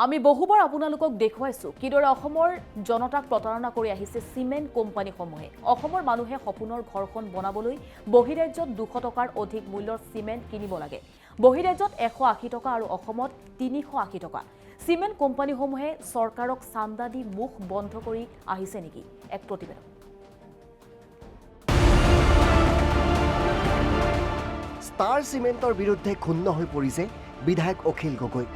আমি বহুবাৰ আপোনালোকক দেখুৱাইছো কিদৰে অসমৰ জনতাক প্ৰতাৰণা কৰি আহিছে সিমেন্ট কোম্পানীসমূহে। অসমৰ মানুহে সপোনৰ ঘৰখন বনাবলৈ বহিৰাজ্যত 200 টকাৰ অধিক মূল্যৰ সিমেন্ট কিনিব লাগে। বহিৰাজ্যত 180 টকা আৰু অসমত 380 টকা। সিমেন্ট কোম্পানীসমূহে চৰকাৰক চান্দা দি মুখ বন্ধ কৰি আহিছে নেকি? এক প্ৰতিবেদন। ষ্টাৰ চিমেণ্টৰ বিৰুদ্ধে ক্ষুণ্ণ হৈ পৰিছে বিধায়ক অখিল গগৈ।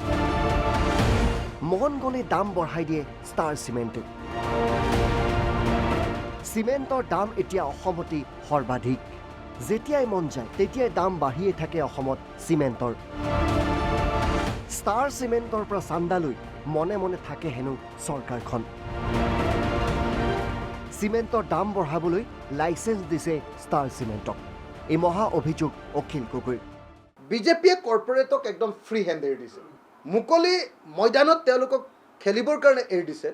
মন গ'লে দাম বঢ়াই দিয়ে ষ্টাৰ চিমেণ্টে। চিমেণ্টৰ দাম এতিয়া অসমতেই সৰ্বাধিক। যেতিয়াই মন যায় তেতিয়াই দাম বাঢ়িয়ে থাকে অসমত চিমেণ্টৰ। ষ্টাৰ চিমেণ্টৰ পৰা চান্দা লৈ মনে মনে থাকে হেনো চৰকাৰখন। চিমেণ্টৰ দাম বঢ়াবলৈ লাইচেঞ্চ দিছে ষ্টাৰ চিমেণ্টক। এই মহা অভিযোগ অখিল গগৈৰ। বিজেপিয়ে কৰ্পৰেটক একদম ফ্ৰী হেণ্ড এৰি দিছে, মুকলি ময়দানত তেওঁলোকক খেলিবৰ কাৰণে এৰি দিছে।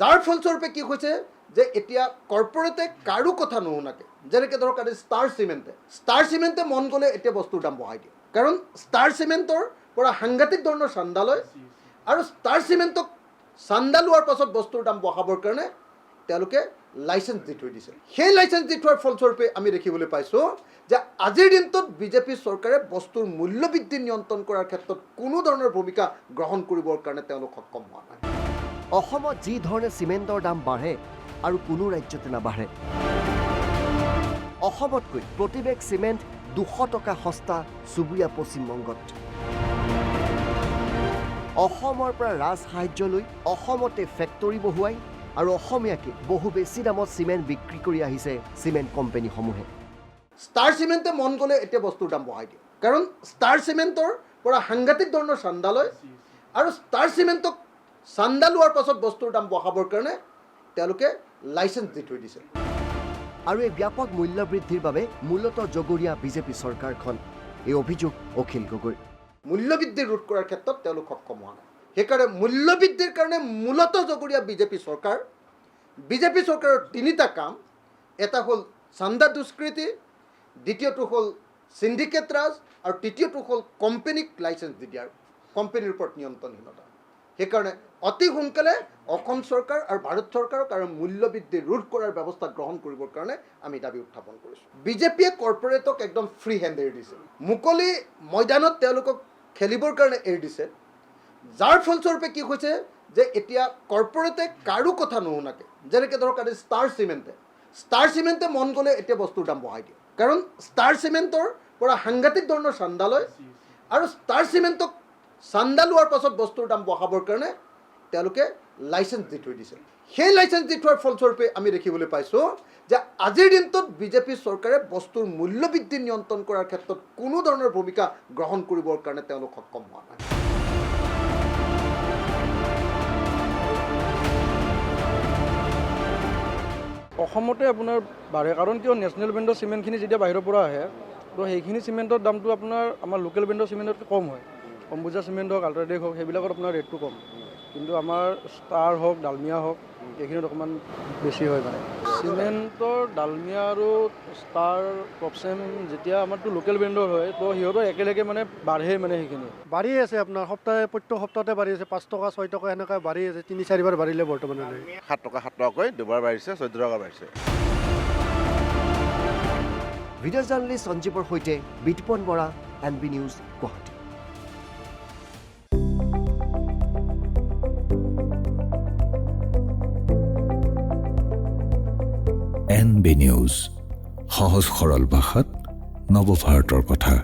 যাৰ ফলস্বৰূপে কি হৈছে যে এতিয়া কৰ্পৰেটে কাৰো কথা নুশুনাকে, যেনেকৈ ধৰক আজি ষ্টাৰ চিমেণ্টে মন গ'লে এতিয়া বস্তুৰ দাম বঢ়াই দিয়ে। কাৰণ ষ্টাৰ চিমেণ্টৰ পৰা সাংঘাতিক ধৰণৰ চান্দা লয় আৰু ষ্টাৰ চিমেণ্টক চান্দা লোৱাৰ পাছত বস্তুৰ দাম বঢ়াবৰ কাৰণে তেওঁলোকে লাইচেঞ্চ দি থৈ দিছে। সেই লাইচেঞ্চ দি থোৱাৰ ফলস্বৰূপে আমি দেখিবলৈ পাইছোঁ যে আজিৰ দিনটোত বিজেপি চৰকাৰে বস্তুৰ মূল্য বৃদ্ধি নিয়ন্ত্ৰণ কৰাৰ ক্ষেত্ৰত কোনো ধৰণৰ ভূমিকা গ্ৰহণ কৰিবৰ কাৰণে তেওঁলোক সক্ষম হোৱা নাই। অসমত যি ধৰণে চিমেণ্টৰ দাম বাঢ়ে আৰু কোনো ৰাজ্যতে নাবাঢ়ে। অসমতকৈ প্ৰতি বেগ চিমেণ্ট 200 টকা সস্তা চুবুৰীয়া পশ্চিমবংগত। অসমৰ পৰা ৰাজ সাহায্য লৈ অসমতে ফেক্টৰী বহুৱাই আৰু অসমীয়াকে বহু বেছি দামত চিমেণ্ট বিক্ৰী কৰি আহিছে চিমেণ্ট কোম্পানীসমূহে। ষ্টাৰ চিমেণ্টে মন গ'লে এতিয়া বস্তুৰ দাম বঢ়াই দিয়ে। কাৰণ ষ্টাৰ চিমেণ্টৰ পৰা সাংঘাতিক ধৰণৰ চান্দা লয় আৰু ষ্টাৰ চিমেণ্টক চান্দা লোৱাৰ পাছত বস্তুৰ দাম বঢ়াবৰ কাৰণে তেওঁলোকে লাইচেঞ্চ দি থৈ দিছে। আৰু এই ব্যাপক মূল্য বৃদ্ধিৰ বাবে মূলতঃ জগৰীয়া বিজেপি চৰকাৰখন। এই অভিযোগ অখিল গগৈৰ। মূল্যবৃদ্ধি ৰোধ কৰাৰ ক্ষেত্ৰত তেওঁলোক সক্ষম হোৱা নাই। সেইকাৰণে মূল্যবৃদ্ধিৰ কাৰণে মূলতঃ জগৰীয়া বিজেপি চৰকাৰ। বিজেপি চৰকাৰৰ তিনিটা কাম, এটা হ'ল চান্দা দুষ্কৃতি, দ্বিতীয়টো হ'ল চিণ্ডিকেট ৰাজ আৰু তৃতীয়টো হ'ল কোম্পানীক লাইচেঞ্চ দি দিয়াৰ, কোম্পানীৰ ওপৰত নিয়ন্ত্ৰণহীনতা। সেইকাৰণে অতি সোনকালে অসম চৰকাৰ আৰু ভাৰত চৰকাৰক আৰু মূল্যবৃদ্ধি ৰোধ কৰাৰ ব্যৱস্থা গ্ৰহণ কৰিবৰ কাৰণে আমি দাবী উত্থাপন কৰিছোঁ। বিজেপিয়ে কৰ্পৰেটক একদম ফ্ৰী হেণ্ড এৰি দিছে, মুকলি ময়দানত তেওঁলোকক খেলিবৰ কাৰণে এৰি দিছে। যাৰ ফলস্বৰূপে কি হৈছে যে এতিয়া কৰ্পৰেটে কাৰো কথা নুশুনাকে, যেনেকৈ ধৰক আজি ষ্টাৰ চিমেণ্টে মন গ'লে এতিয়া বস্তুৰ দাম বঢ়াই দিয়ে। কাৰণ ষ্টাৰ চিমেণ্টৰ পৰা সাংঘাতিক ধৰণৰ চান্দা লয় আৰু ষ্টাৰ চিমেণ্টক চান্দা লোৱাৰ পাছত বস্তুৰ দাম বঢ়াবৰ কাৰণে তেওঁলোকে লাইচেঞ্চ দি থৈ দিছে। সেই লাইচেঞ্চ দি থোৱাৰ ফলস্বৰূপে আমি দেখিবলৈ পাইছোঁ যে আজিৰ দিনটোত বিজেপি চৰকাৰে বস্তুৰ মূল্য বৃদ্ধি নিয়ন্ত্ৰণ কৰাৰ ক্ষেত্ৰত কোনো ধৰণৰ ভূমিকা গ্ৰহণ কৰিবৰ কাৰণে তেওঁলোক সক্ষম হোৱা নাই। অসমতে আপোনাৰ বাঢ়ে, কাৰণ কিয় নেশ্যনেল ব্ৰেণ্ডৰ চিমেণ্টখিনি যেতিয়া বাহিৰৰ পৰা আহে তো সেইখিনি চিমেণ্টৰ দামটো আপোনাৰ আমাৰ লোকেল ব্ৰেণ্ডৰ চিমেণ্টতকৈ কম হয়। অম্বুজা চিমেণ্ট হওক, আল্ট্ৰাটেক হওক, সেইবিলাকত আপোনাৰ ৰেটটো কম। কিন্তু আমাৰ ষ্টাৰ হওক, ডালমিয়া হওক, এইখিনিত অকণমান বেছি হয়। মানে চিমেণ্টৰ ডালমিয়া আৰু ষ্টাৰ প্ৰপচেম যেতিয়া আমাৰতো লোকেল ব্ৰেণ্ডৰ হয় তো সিহঁতৰ একেলগে মানে বাঢ়ে, মানে সেইখিনি বাঢ়ি আছে আপোনাৰ প্ৰত্যেক সপ্তাহতে বাঢ়ি আছে। 5 টকা 6 টকা এনেকৈ বাঢ়ি আছে, 3-4 বাৰ বাঢ়িলে বৰ্তমানে। 7 টকাকৈ দুবাৰ বাঢ়িছে, 14 টকা বাঢ়িছে। ভিডিঅ' জাৰ্নেলিষ্ট সঞ্জীৱৰ সৈতে Bitopan Bora, NB news, Guwahati. NB news, সহজ সৰল ভাষাত নৱভাৰতৰ কথা।